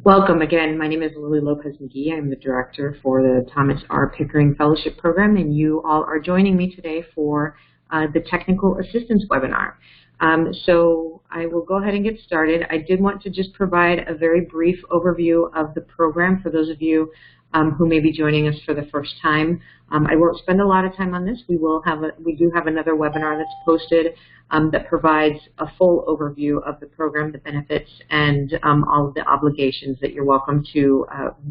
Welcome again. My name is Lily Lopez-McGee. I'm the director for the Thomas R. Pickering Fellowship Program, and you all are joining me today for the Technical Assistance webinar. So I will go ahead and get started. I did want to just provide a very brief overview of the program for those of you who may be joining us for the first time. I won't spend a lot of time on this. We do have another webinar that's posted that provides a full overview of the program, the benefits, and all of the obligations that you're welcome to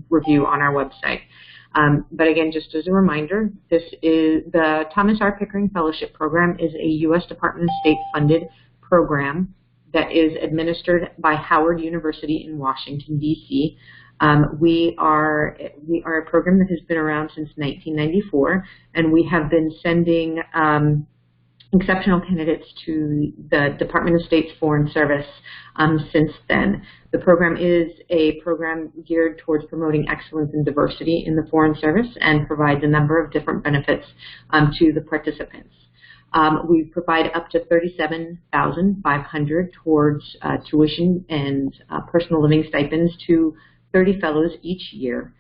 review on our website. But again, just as a reminder, this is the Thomas R. Pickering Fellowship Program is a U.S. Department of State funded program that is administered by Howard University in Washington, D.C. We are a program that has been around since 1994, and we have been sending exceptional candidates to the Department of State's Foreign Service since then. The program is a program geared towards promoting excellence and diversity in the Foreign Service and provides a number of different benefits to the participants. We provide up to $37,500 towards tuition and personal living stipends to 30 fellows each year.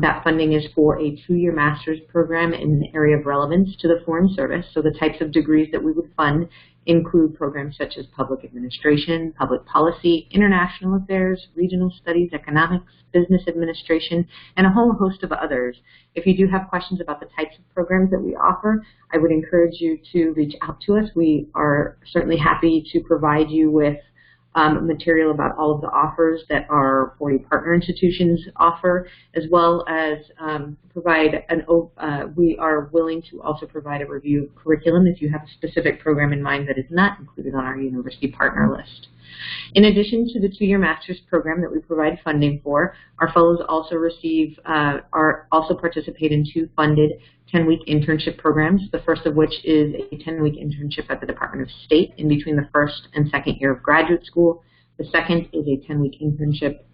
That funding is for a 2-year master's program in an area of relevance to the Foreign Service. So the types of degrees that we would fund include programs such as public administration, public policy, international affairs, regional studies, economics, business administration, and a whole host of others. If you do have questions about the types of programs that we offer, I would encourage you to reach out to us. We are certainly happy to provide you with material about all of the offers that our 40 partner institutions offer, as well as we are willing to also provide a review of curriculum if you have a specific program in mind that is not included on our university partner list. In addition to the 2-year master's program that we provide funding for, our fellows also participate in 2 funded 10-week internship programs, the first of which is a 10-week internship at the Department of State in between the first and second year of graduate school. The second is a 10-week internship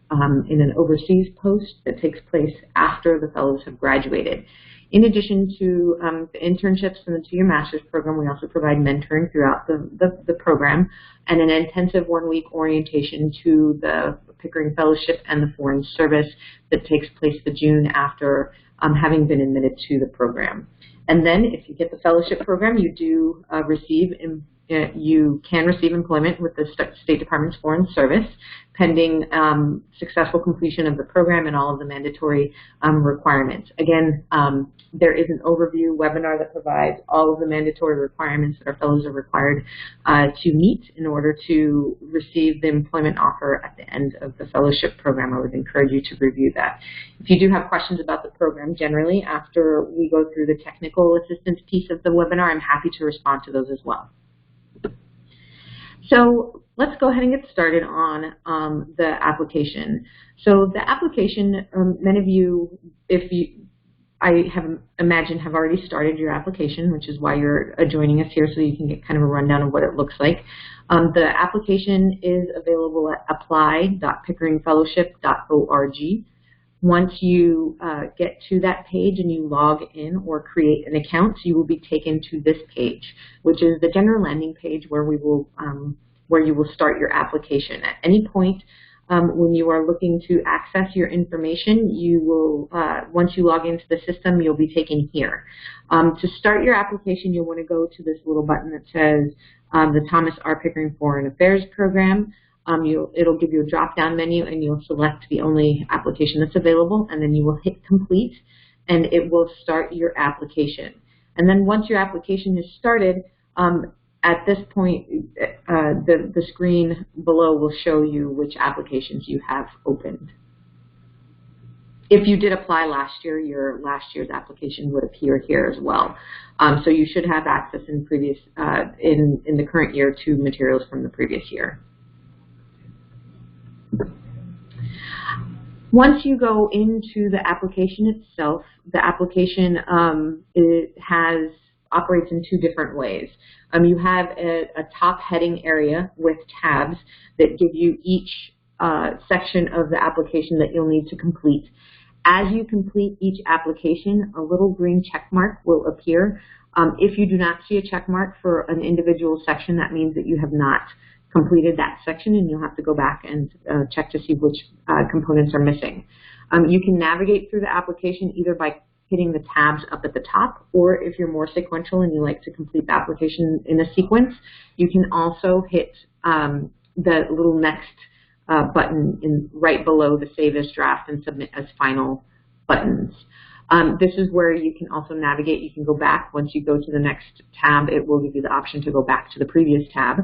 in an overseas post that takes place after the fellows have graduated. In addition to the internships and the 2-year master's program, we also provide mentoring throughout the program and an intensive 1-week orientation to the Pickering Fellowship and the Foreign Service that takes place the June after having been admitted to the program. And then if you get the fellowship program, you do you can receive employment with the State Department's Foreign Service pending successful completion of the program and all of the mandatory requirements. Again, there is an overview webinar that provides all of the mandatory requirements that our fellows are required to meet in order to receive the employment offer at the end of the fellowship program. I would encourage you to review that. If you do have questions about the program generally, after we go through the technical assistance piece of the webinar, I'm happy to respond to those as well. So let's go ahead and get started on the application. So the application, many of you, I imagine, have already started your application, which is why you're joining us here, so you can get kind of a rundown of what it looks like. The application is available at apply.pickeringfellowship.org. Once you get to that page and you log in or create an account, you will be taken to this page, which is the general landing page where you will start your application. At any point when you are looking to access your information, you will once you log into the system, you'll be taken here. To start your application, you'll want to go to this little button that says the Thomas R. Pickering Foreign Affairs Program. It'll give you a drop-down menu, and you'll select the only application that's available, and then you will hit complete, and it will start your application. And then once your application is started, at this point, the screen below will show you which applications you have opened. If you did apply last year, your last year's application would appear here as well. So you should have access in the current year to materials from the previous year. Once you go into the application itself, the application operates in 2 different ways. You have a top heading area with tabs that give you each section of the application that you'll need to complete. As you complete each application, a little green check mark will appear. If you do not see a check mark for an individual section, that means that you have not completed that section, and you'll have to go back and check to see which components are missing. You can navigate through the application either by hitting the tabs up at the top, or if you're more sequential and you like to complete the application in a sequence, you can also hit the little next button right below the Save as Draft and Submit as Final buttons. This is where you can also navigate. You can go back. Once you go to the next tab, it will give you the option to go back to the previous tab.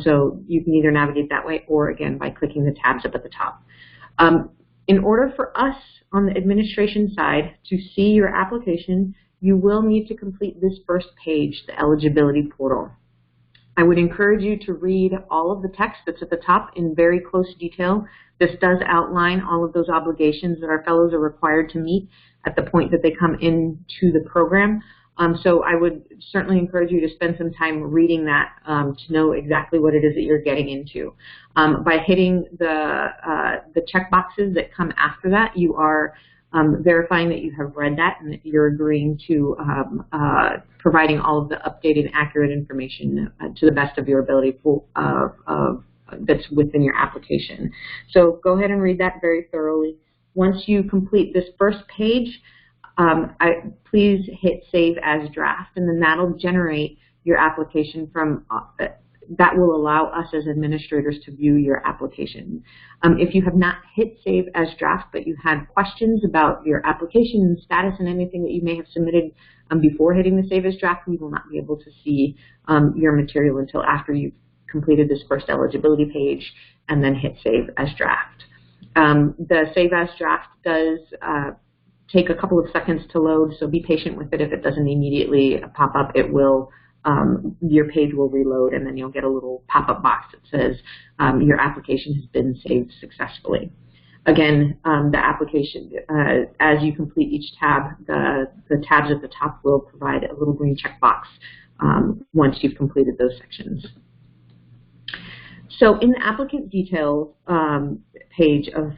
So you can either navigate that way or, again, by clicking the tabs up at the top. In order for us on the administration side to see your application, you will need to complete this first page, the eligibility portal. I would encourage you to read all of the text that's at the top in very close detail. This does outline all of those obligations that our fellows are required to meet at the point that they come into the program. So I would certainly encourage you to spend some time reading that to know exactly what it is that you're getting into. By hitting the check boxes that come after that, you are verifying that you have read that and that you're agreeing to providing all of the updated, accurate information to the best of your ability that's within your application. So go ahead and read that very thoroughly. Once you complete this first page, please hit Save as Draft, and then that'll generate your application from that will allow us as administrators to view your application. If you have not hit Save as Draft, but you had questions about your application and status and anything that you may have submitted before hitting the Save as Draft, we will not be able to see your material until after you've completed this first eligibility page and then hit Save as Draft. The Save as Draft does take a couple of seconds to load, so be patient with it. If it doesn't immediately pop up, it will. Your page will reload, and then you'll get a little pop-up box that says your application has been saved successfully. Again, the application, as you complete each tab, the tabs at the top will provide a little green checkbox once you've completed those sections. So in the applicant details page of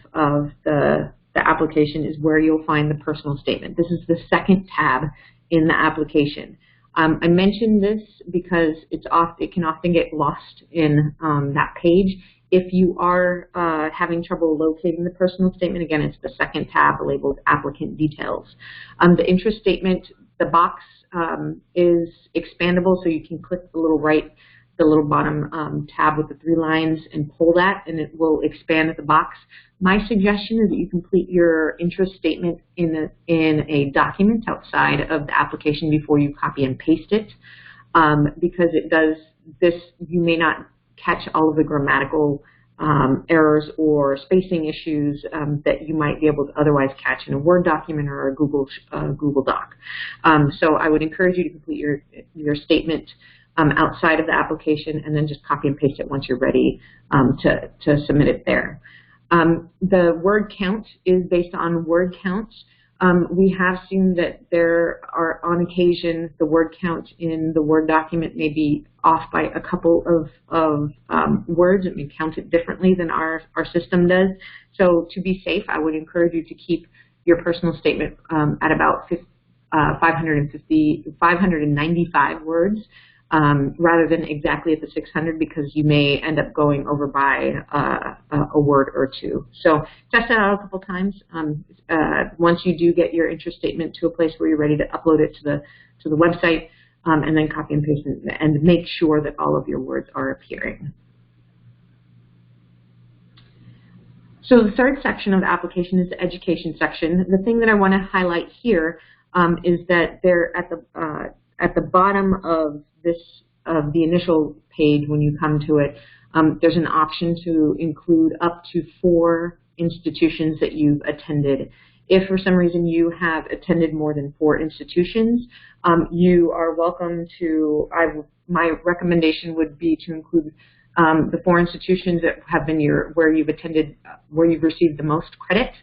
the application is where you'll find the personal statement. This is the second tab in the application. I mention this because it can often get lost in that page. If you are having trouble locating the personal statement, again, it's the second tab labeled Applicant Details. The interest statement, the box is expandable, so you can click the little bottom tab with the 3 lines and pull that, and it will expand the box. My suggestion is that you complete your interest statement in a document outside of the application before you copy and paste it, because it does this. You may not catch all of the grammatical errors or spacing issues that you might be able to otherwise catch in a Word document or a Google Doc. So I would encourage you to complete your statement outside of the application, and then just copy and paste it once you're ready to submit it there. The word count is based on word counts. We have seen that there are, on occasion, the word count in the Word document may be off by a couple of words. It may count it differently than our system does. So to be safe, I would encourage you to keep your personal statement at about 595 words. Rather than exactly at the 600, because you may end up going over by a word or two. So test that out a couple times. Once you do get your interest statement to a place where you're ready to upload it to the website, and then copy and paste it, and make sure that all of your words are appearing. So the third section of the application is the education section. The thing that I want to highlight here is that they're at the bottom of the initial page, when you come to it, there's an option to include up to 4 institutions that you've attended. If for some reason you have attended more than 4 institutions, you are welcome to, my recommendation would be to include the 4 institutions that have been where you've attended, where you've received the most credit.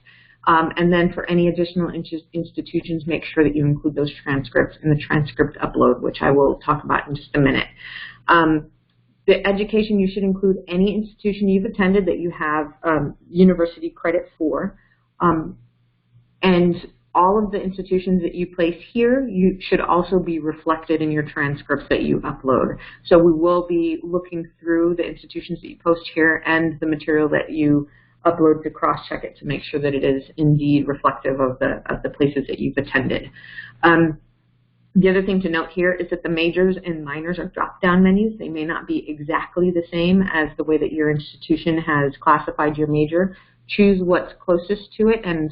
And then for any additional institutions, make sure that you include those transcripts in the transcript upload, which I will talk about in just a minute. The education, you should include any institution you've attended that you have university credit for. And all of the institutions that you place here, you should also be reflected in your transcripts that you upload. So we will be looking through the institutions that you post here and the material that you upload to cross-check it to make sure that it is indeed reflective of the places that you've attended. The other thing to note here is that the majors and minors are drop-down menus. They may not be exactly the same as the way that your institution has classified your major. Choose what's closest to it, and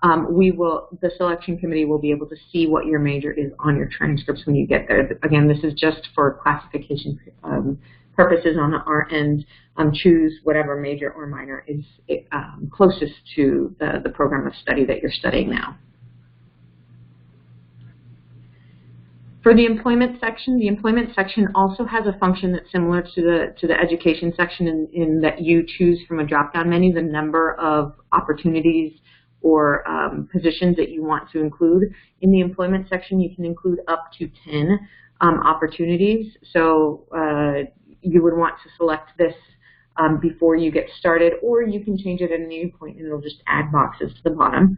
the selection committee will be able to see what your major is on your transcripts when you get there. Again, this is just for classification purposes on our end. Choose whatever major or minor is closest to the program of study that you're studying now. For the employment section also has a function that's similar to the education section in that you choose from a drop-down menu the number of opportunities or positions that you want to include. In the employment section, you can include up to 10 opportunities. So you would want to select this before you get started, or you can change it at any point and it'll just add boxes to the bottom.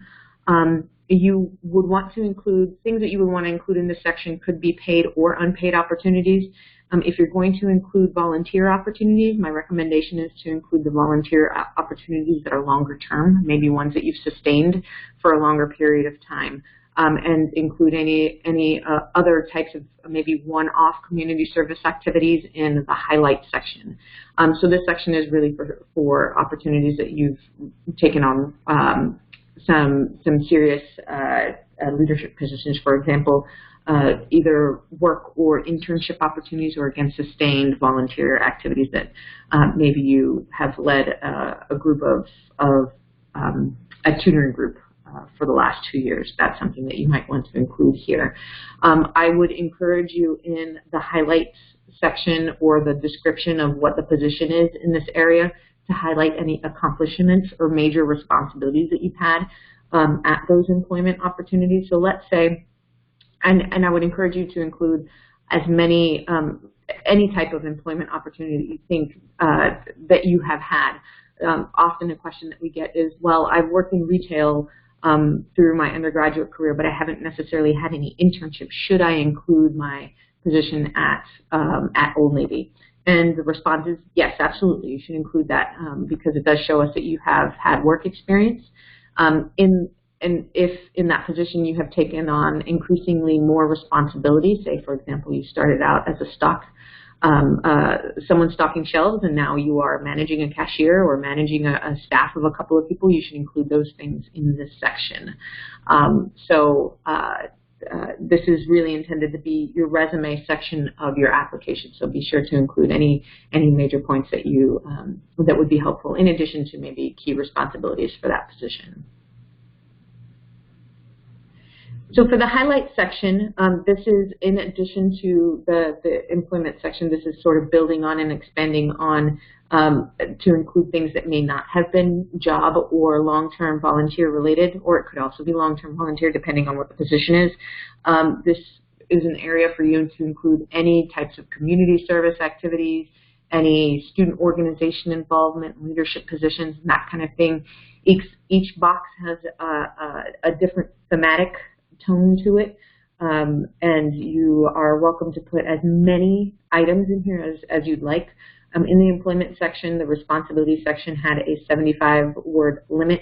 You would want to include things that you would want to include in this section could be paid or unpaid opportunities. If you're going to include volunteer opportunities, my recommendation is to include the volunteer opportunities that are longer term, maybe ones that you've sustained for a longer period of time, and include any other types of maybe one-off community service activities in the highlight section. So this section is really for opportunities that you've taken on some serious leadership positions, for example, either work or internship opportunities, or again sustained volunteer activities that maybe you have led a group of a tutoring group for the last 2 years. That's something that you might want to include here. I would encourage you in the highlights section or the description of what the position is in this area to highlight any accomplishments or major responsibilities that you've had at those employment opportunities. So let's say, and I would encourage you to include as many, any type of employment opportunity that you think that you have had. Often a question that we get is, well, I've worked in retail through my undergraduate career, but I haven't necessarily had any internships. Should I include my position at Old Navy? And the response is yes, absolutely. You should include that because it does show us that you have had work experience. And if in that position you have taken on increasingly more responsibility, say for example you started out as a someone stocking shelves and now you are managing a cashier or managing a staff of a couple of people, you should include those things in this section. This is really intended to be your resume section of your application, so be sure to include any major points that you that would be helpful, in addition to maybe key responsibilities for that position. So for the highlights section, this is in addition to the employment section. This is sort of building on and expanding on to include things that may not have been job or long-term volunteer related, or it could also be long-term volunteer depending on what the position is. This is an area for you to include any types of community service activities, any student organization involvement, leadership positions, and that kind of thing. Each box has a different thematic tone to it, and you are welcome to put as many items in here as you'd like. In the employment section, the responsibility section had a 75-word limit.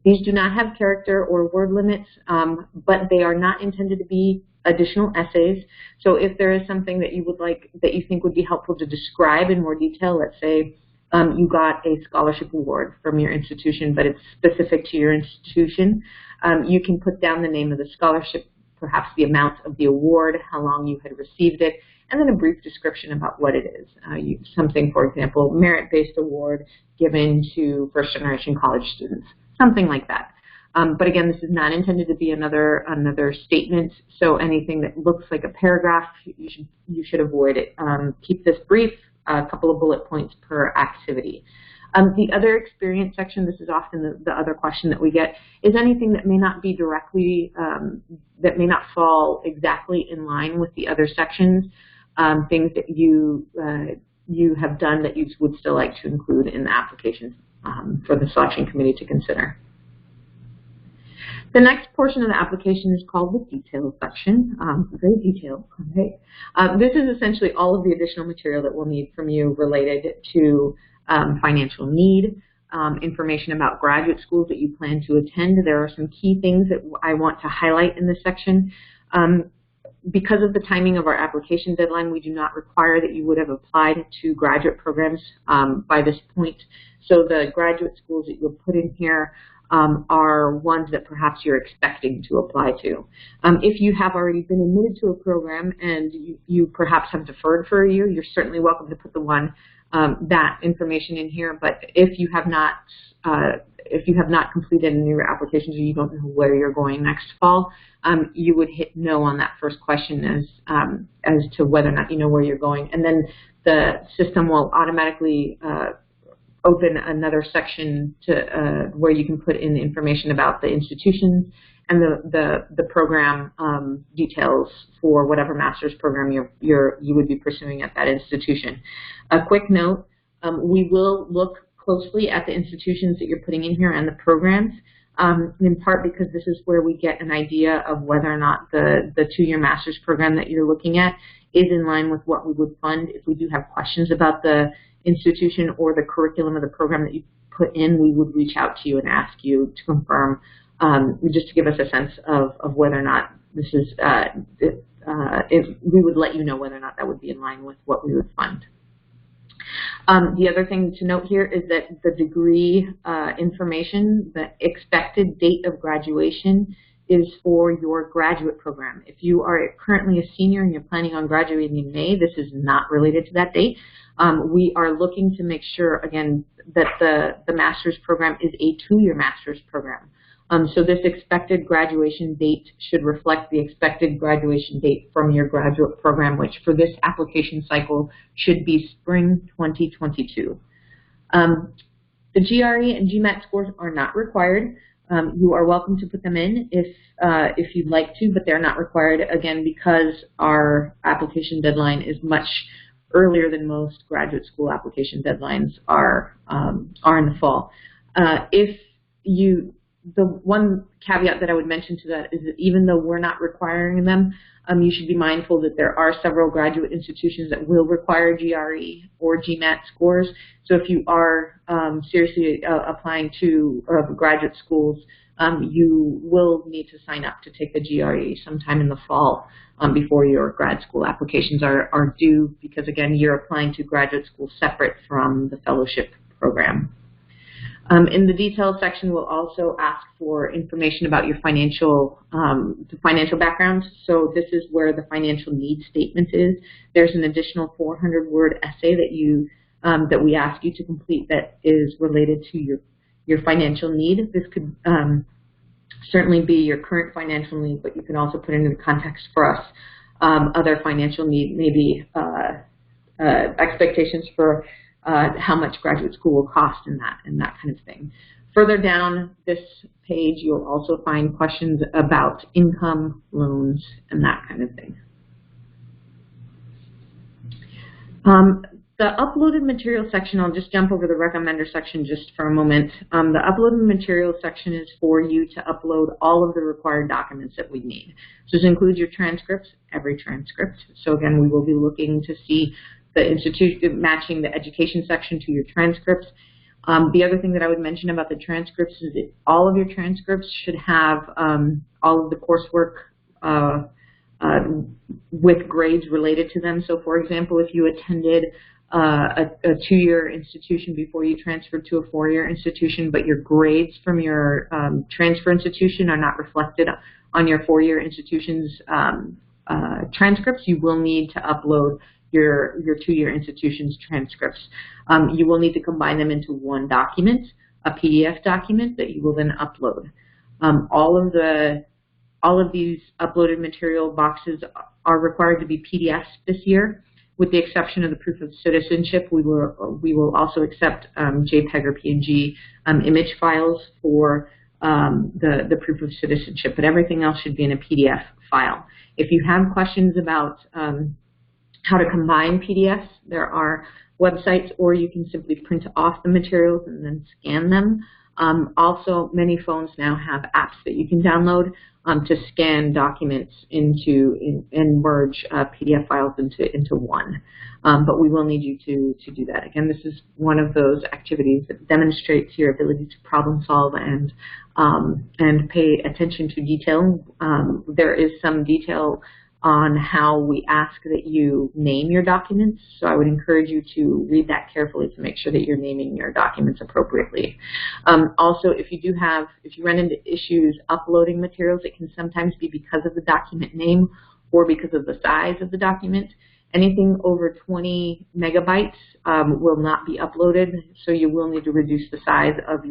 These do not have character or word limits, but they are not intended to be additional essays. So if there is something that you would like, that you think would be helpful to describe in more detail, let's say you got a scholarship award from your institution, but it's specific to your institution, you can put down the name of the scholarship, perhaps the amount of the award, how long you had received it, and then a brief description about what it is. Something, for example, merit-based award given to first-generation college students, something like that. But again, this is not intended to be another statement, so anything that looks like a paragraph, you should avoid it. Keep this brief, a couple of bullet points per activity. The other experience section, this is often the other question that we get, is anything that may not be directly, that may not fall exactly in line with the other sections, things that you have done that you would still like to include in the application for the selection committee to consider. The next portion of the application is called the details section. Very detailed. Okay. This is essentially all of the additional material that we'll need from you related to financial need, information about graduate schools that you plan to attend. There are some key things that I want to highlight in this section. Because of the timing of our application deadline, we do not require that you would have applied to graduate programs by this point. So the graduate schools that you'll put in here are ones that perhaps you're expecting to apply to. If you have already been admitted to a program and you perhaps have deferred for a year, you're certainly welcome to put the one that information in here. But if you have not completed any of your applications or you don't know where you're going next fall, you would hit no on that first question as to whether or not you know where you're going, and then the system will automatically open another section to where you can put in the information about the institutions and the program details for whatever master's program you would be pursuing at that institution. A quick note: we will look closely at the institutions that you're putting in here and the programs, in part because this is where we get an idea of whether or not the two-year master's program that you're looking at is in line with what we would fund. If we do have questions about the institution or the curriculum of the program that you put in, we would reach out to you and ask you to confirm, just to give us a sense of whether or not this is, we would let you know whether or not that would be in line with what we would fund. The other thing to note here is that the degree information, the expected date of graduation, is for your graduate program. If you are currently a senior and you're planning on graduating in May, this is not related to that date. We are looking to make sure, again, that the master's program is a two-year master's program. So this expected graduation date should reflect the expected graduation date from your graduate program, which for this application cycle should be spring 2022. The GRE and GMAT scores are not required. You are welcome to put them in if you'd like to, but they're not required, again, because our application deadline is much earlier than most graduate school application deadlines are in the fall. The one caveat that I would mention to that is that even though we're not requiring them, you should be mindful that there are several graduate institutions that will require GRE or GMAT scores. So if you are seriously applying to graduate schools, you will need to sign up to take the GRE sometime in the fall before your grad school applications are due, because again, you're applying to graduate school separate from the fellowship program. In the details section, we'll also ask for information about your financial background. So this is where the financial need statement is. There's an additional 400-word essay that we ask you to complete that is related to your financial need. This could certainly be your current financial need, but you can also put it into context for us other financial need, maybe expectations for how much graduate school will cost and that kind of thing. Further down this page, you'll also find questions about income, loans, and that kind of thing. The uploaded material section, I'll just jump over the recommender section just for a moment. The uploaded material section is for you to upload all of the required documents that we need. So this includes your transcripts, every transcript. So again, we will be looking to see the institution matching the education section to your transcripts. The other thing that I would mention about the transcripts is that all of your transcripts should have all of the coursework with grades related to them. So for example, if you attended a two-year institution before you transferred to a four-year institution, but your grades from your transfer institution are not reflected on your four-year institution's transcripts, you will need to upload your two-year institution's transcripts. You will need to combine them into one document, a PDF document that you will then upload. All of these uploaded material boxes are required to be PDFs this year, with the exception of the proof of citizenship. We will also accept JPEG or PNG image files for the proof of citizenship, but everything else should be in a PDF file. If you have questions about how to combine PDFs, there are websites, or you can simply print off the materials and then scan them. Also, many phones now have apps that you can download to scan documents and merge PDF files into one. But we will need you to do that. Again, this is one of those activities that demonstrates your ability to problem solve and pay attention to detail. There is some detail on how we ask that you name your documents. So I would encourage you to read that carefully to make sure that you're naming your documents appropriately. Also, if you run into issues uploading materials, it can sometimes be because of the document name or because of the size of the document. Anything over 20 megabytes will not be uploaded, so you will need to reduce the size of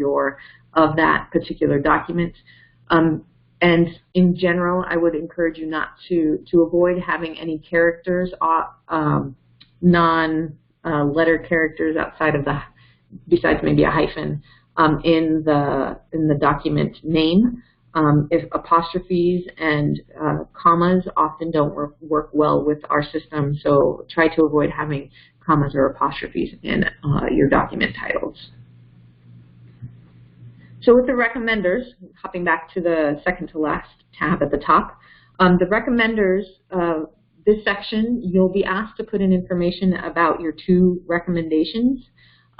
that particular document. And in general, I would encourage you not to avoid having any characters, non-letter characters outside of besides maybe a hyphen, in the document name. If apostrophes and commas often don't work well with our system, so try to avoid having commas or apostrophes in your document titles. So with the recommenders, hopping back to the second to last tab at the top, the recommenders, this section, you'll be asked to put in information about your 2 recommendations.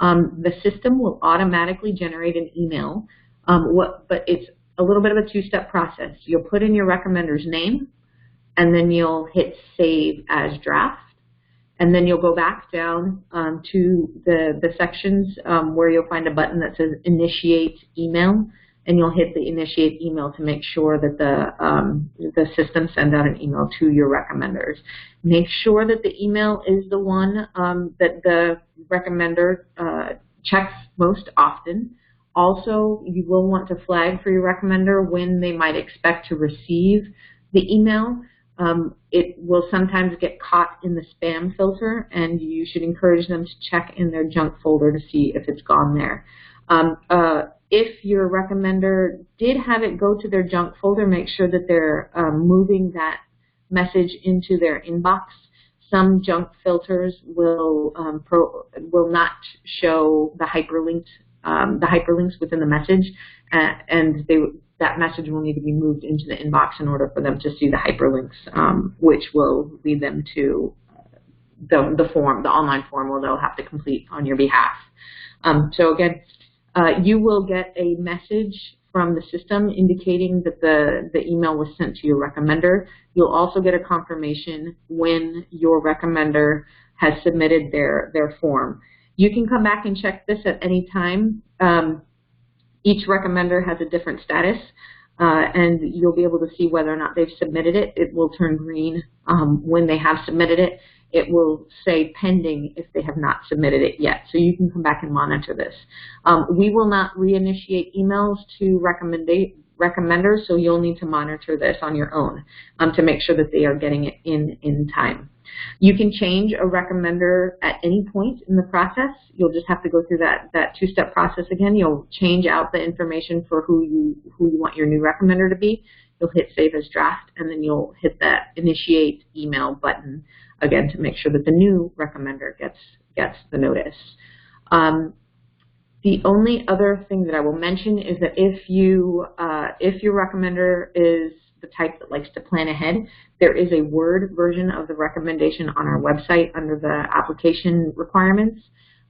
The system will automatically generate an email, but it's a little bit of a 2-step process. You'll put in your recommender's name, and then you'll hit Save as Draft. And then you'll go back down to the sections where you'll find a button that says Initiate Email, and you'll hit the Initiate Email to make sure that the system sends out an email to your recommenders. Make sure that the email is the one that the recommender checks most often. Also, you will want to flag for your recommender when they might expect to receive the email. It will sometimes get caught in the spam filter, and you should encourage them to check in their junk folder to see if it's gone there. If your recommender did have it go to their junk folder, make sure that they're moving that message into their inbox. Some junk filters will not show the hyperlinks within the message, and that message will need to be moved into the inbox in order for them to see the hyperlinks, which will lead them to the online form where they'll have to complete on your behalf. So again, you will get a message from the system indicating that the email was sent to your recommender. You'll also get a confirmation when your recommender has submitted their form. You can come back and check this at any time. Each recommender has a different status, and you'll be able to see whether or not they've submitted it. It will turn green when they have submitted it. It will say pending if they have not submitted it yet. So you can come back and monitor this. We will not reinitiate emails to recommenders, so you'll need to monitor this on your own to make sure that they are getting it in time. You can change a recommender at any point in the process. You'll just have to go through that 2-step process again. You'll change out the information for who you want your new recommender to be. You'll hit Save as Draft, and then you'll hit that Initiate Email button again to make sure that the new recommender gets the notice. The only other thing that I will mention is that if your recommender is the type that likes to plan ahead, there is a Word version of the recommendation on our website under the application requirements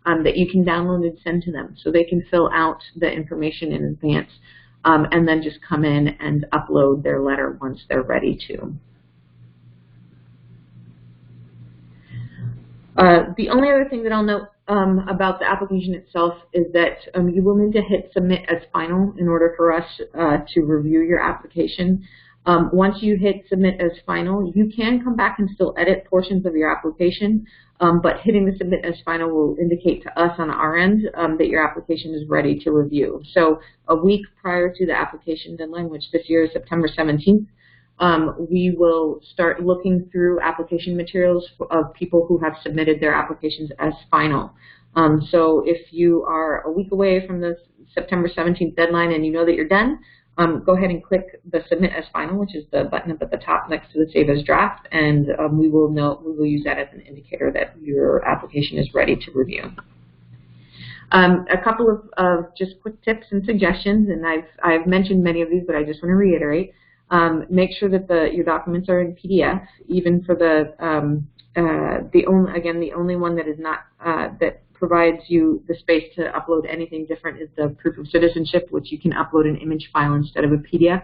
that you can download and send to them, so they can fill out the information in advance and then just come in and upload their letter once they're ready to. The only other thing that I'll note about the application itself is that you will need to hit Submit as Final in order for us to review your application. Once you hit Submit as Final, you can come back and still edit portions of your application, but hitting the Submit as Final will indicate to us on our end that your application is ready to review. So a week prior to the application deadline, which this year is September 17th, we will start looking through application materials of people who have submitted their applications as final. So if you are a week away from the September 17th deadline and you know that you're done, go ahead and click the Submit as Final, which is the button up at the top next to the Save as Draft, and we will use that as an indicator that your application is ready to review. A couple of just quick tips and suggestions, and I've mentioned many of these, but I just want to reiterate. Make sure that your documents are in PDF, even for the only one that is not that provides you the space to upload anything different is the proof of citizenship, which you can upload an image file instead of a PDF.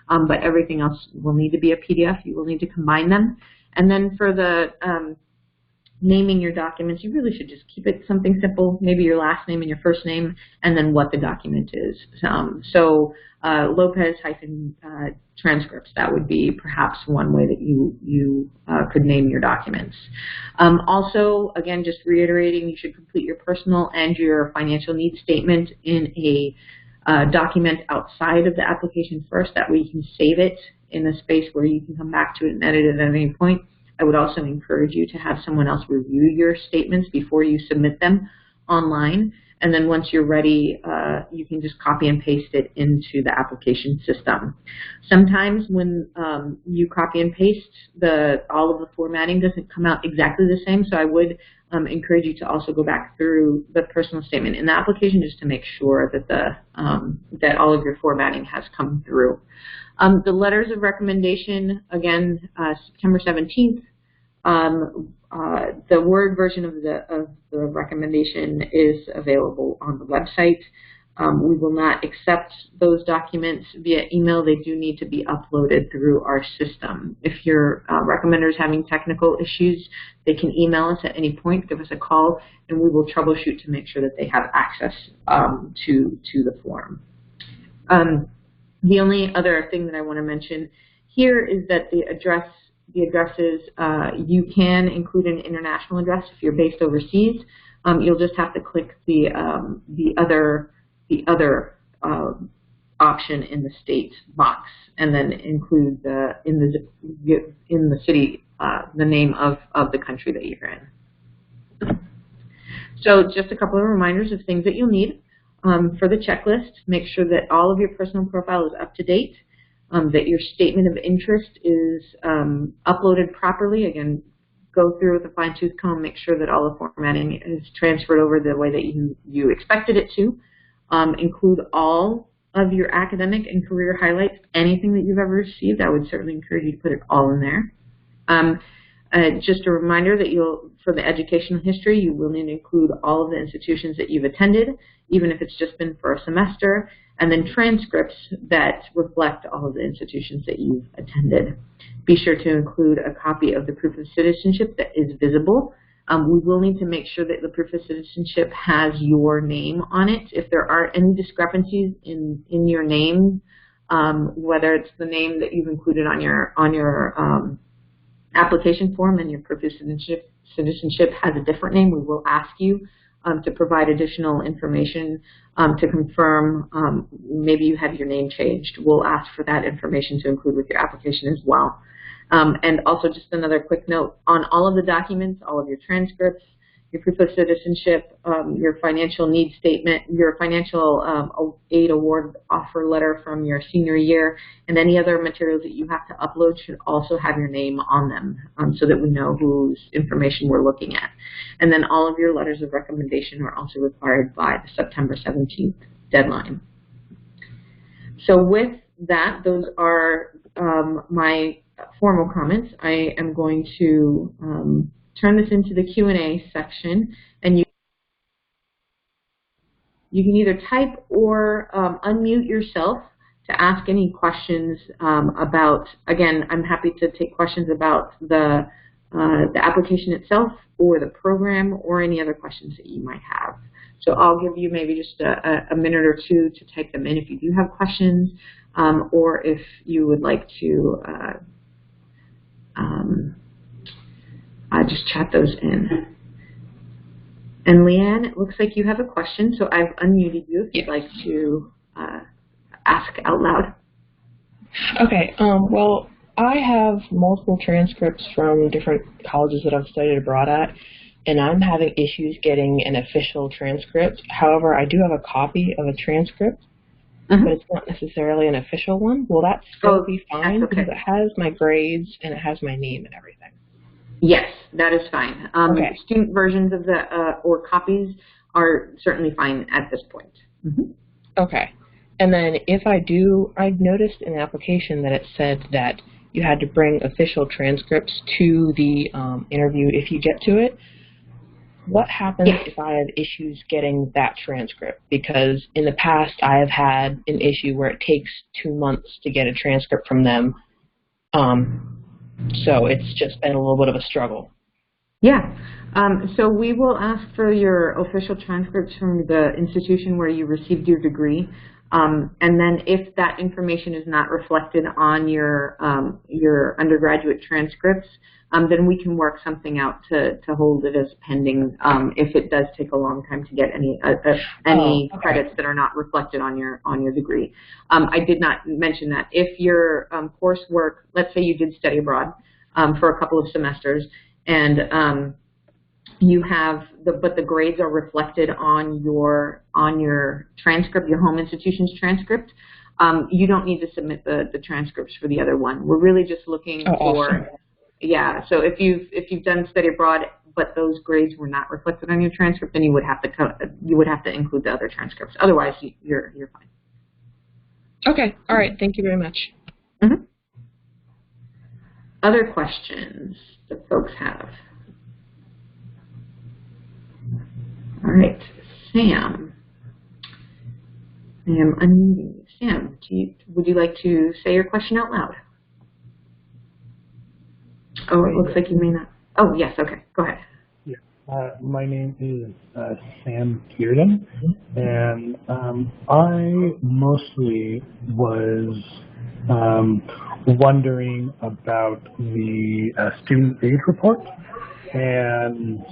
But everything else will need to be a PDF. You will need to combine them. And then for the naming your documents, you really should just keep it something simple, maybe your last name and your first name, and then what the document is. Lopez-transcripts, that would be perhaps one way that you could name your documents. Also, again, just reiterating, you should complete your personal and your financial needs statement in a document outside of the application first. That way you can save it in a space where you can come back to it and edit it at any point. I would also encourage you to have someone else review your statements before you submit them online. And then once you're ready, you can just copy and paste it into the application system. Sometimes when you copy and paste, all of the formatting doesn't come out exactly the same. So I would encourage you to also go back through the personal statement in the application just to make sure that that all of your formatting has come through. The letters of recommendation, again, September 17th. The Word version of the recommendation is available on the website. We will not accept those documents via email. They do need to be uploaded through our system. If your recommender is having technical issues, they can email us at any point, give us a call, and we will troubleshoot to make sure that they have access to the form. The only other thing that I want to mention here is that the addresses, you can include an international address if you're based overseas. You'll just have to click the other option in the state box, and then include in the city the name of the country that you're in. So just a couple of reminders of things that you'll need. For the checklist, make sure that all of your personal profile is up to date, that your statement of interest is uploaded properly. Again, go through with a fine-tooth comb, make sure that all the formatting is transferred over the way that you expected it to. Include all of your academic and career highlights, anything that you've ever received. I would certainly encourage you to put it all in there. Just a reminder that for the educational history, you will need to include all of the institutions that you've attended, even if it's just been for a semester, and then transcripts that reflect all of the institutions that you've attended. Be sure to include a copy of the proof of citizenship that is visible. We will need to make sure that the proof of citizenship has your name on it. If there are any discrepancies in your name, whether it's the name that you've included on your application form and your proof of citizenship has a different name, we will ask you to provide additional information to confirm maybe you have your name changed. We'll ask for that information to include with your application as well. And also just another quick note, on all of the documents, all of your transcripts, your proof of citizenship, your financial needs statement, your financial aid award offer letter from your senior year, and any other materials that you have to upload should also have your name on them so that we know whose information we're looking at. And then all of your letters of recommendation are also required by the September 17th deadline. So with that, those are my formal comments. I am going to turn this into the Q&A section, and you can either type or unmute yourself to ask any questions about, again, I'm happy to take questions about the application itself or the program or any other questions that you might have. So I'll give you maybe just a minute or two to type them in if you do have questions, or if you would like to just chat those in. And Leanne, it looks like you have a question, so I've unmuted you if you'd like to ask out loud. Okay, well, I have multiple transcripts from different colleges that I've studied abroad at, and I'm having issues getting an official transcript. However, I do have a copy of a transcript, but it's not necessarily an official one. Will that still be fine? Okay. Because it has my grades and it has my name and everything. Yes, that is fine. Okay. Student versions of or copies are certainly fine at this point. Mm-hmm. Okay. And then if I've noticed in the application that it said that you had to bring official transcripts to the interview if you get to it. What happens if I have issues getting that transcript? Because in the past I have had an issue where it takes 2 months to get a transcript from them. So it's just been a little bit of a struggle. Yeah. So we will ask for your official transcripts from the institution where you received your degree. And then if that information is not reflected on your undergraduate transcripts, then we can work something out to hold it as pending if it does take a long time to get any credits that are not reflected on your degree. I did not mention that. If your coursework, let's say you did study abroad for a couple of semesters, and you have but the grades are reflected on your transcript, your home institution's transcript. You don't need to submit the transcripts for the other one. We're really just looking for, awesome. Yeah. So if you've done study abroad, but those grades were not reflected on your transcript, then you would have to include the other transcripts. Otherwise, you're fine. Okay. All right. Thank you very much. Mm-hmm. Other questions that folks have? All right, Sam. I am unmuting you. Sam, would you like to say your question out loud? Oh, it looks like you may not. Oh, yes, okay, go ahead. Yeah, my name is Sam Kierden, and I mostly was wondering about the student aid report, and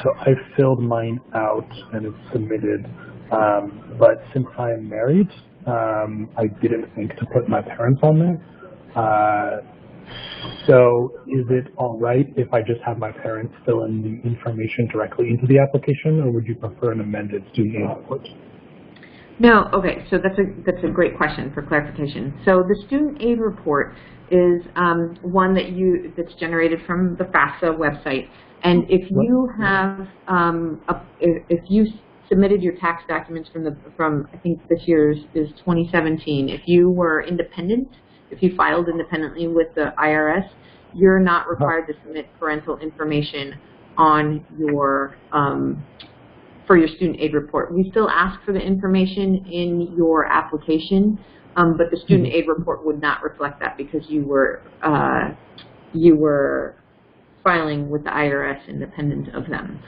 so I filled mine out and it's submitted, but since I am married, I didn't think to put my parents on there. So is it all right if I just have my parents fill in the information directly into the application, or would you prefer an amended student aid report? No, okay, so that's a great question for clarification. So the student aid report is one that's generated from the FAFSA website. And if you have, if you submitted your tax documents from I think this year's is 2017, if you were independent, if you filed independently with the IRS, you're not required to submit parental information on your for your student aid report. We still ask for the information in your application, but the student aid report would not reflect that because you were filing with the IRS independent of them.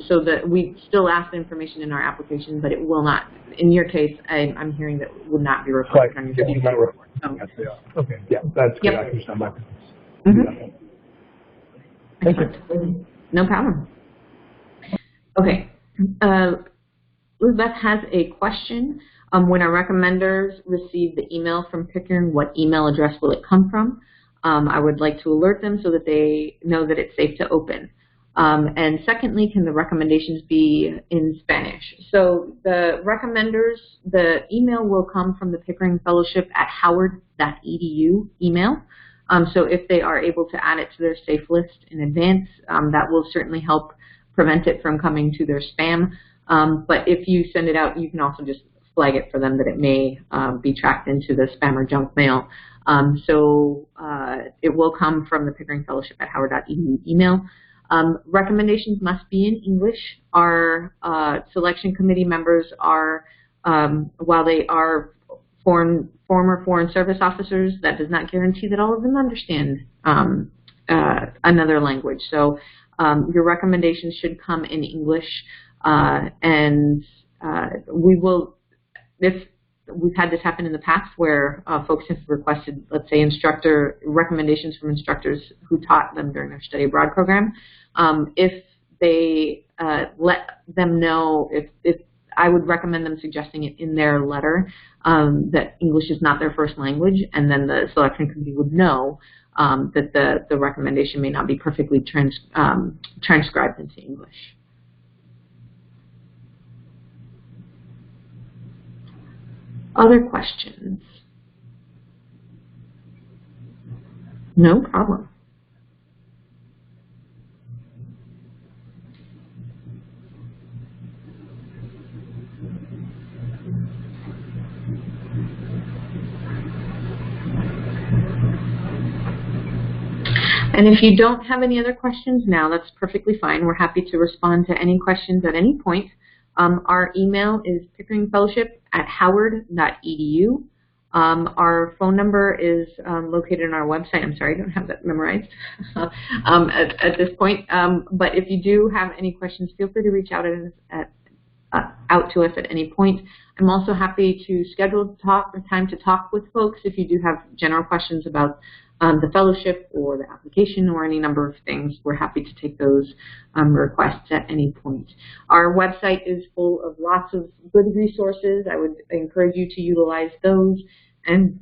So that we still ask the information in our application, but it will not. In your case, I'm hearing that it will not be reflected on your student aid report. Okay, yeah, that's good. I understand that. Thank you. No problem. Okay. Elizabeth has a question. When our recommenders receive the email from Pickering, what email address will it come from? I would like to alert them so that they know that it's safe to open. And secondly, can the recommendations be in Spanish? So the recommenders, the email will come from the Pickering Fellowship at howard.edu email. So if they are able to add it to their safe list in advance, that will certainly help prevent it from coming to their spam. But if you send it out, you can also just flag it for them that it may be tracked into the spam or junk mail. So it will come from the Pickering Fellowship at howard.edu email. Recommendations must be in English. Our selection committee members are, while they are former Foreign Service officers, that does not guarantee that all of them understand another language. So your recommendations should come in English, and we will, if we've had this happen in the past where folks have requested, let's say, recommendations from instructors who taught them during their study abroad program. If they let them know, if I would recommend them suggesting it in their letter that English is not their first language, and then the selection committee would know that the recommendation may not be perfectly transcribed into English. Other questions? No problem. And if you don't have any other questions now, that's perfectly fine. We're happy to respond to any questions at any point. Our email is pickeringfellowship@howard.edu. Our phone number is located on our website. I'm sorry, I don't have that memorized at this point. But if you do have any questions, feel free to reach out to us at any point. I'm also happy to schedule time to talk with folks if you do have general questions about the fellowship or the application or any number of things. We're happy to take those requests at any point. Our website is full of lots of good resources. I would encourage you to utilize those. And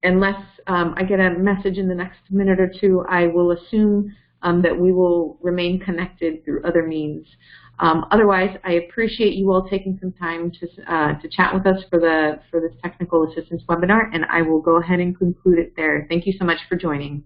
unless I get a message in the next minute or two, I will assume that we will remain connected through other means. Otherwise, I appreciate you all taking some time to chat with us for this technical assistance webinar, and I will go ahead and conclude it there. Thank you so much for joining.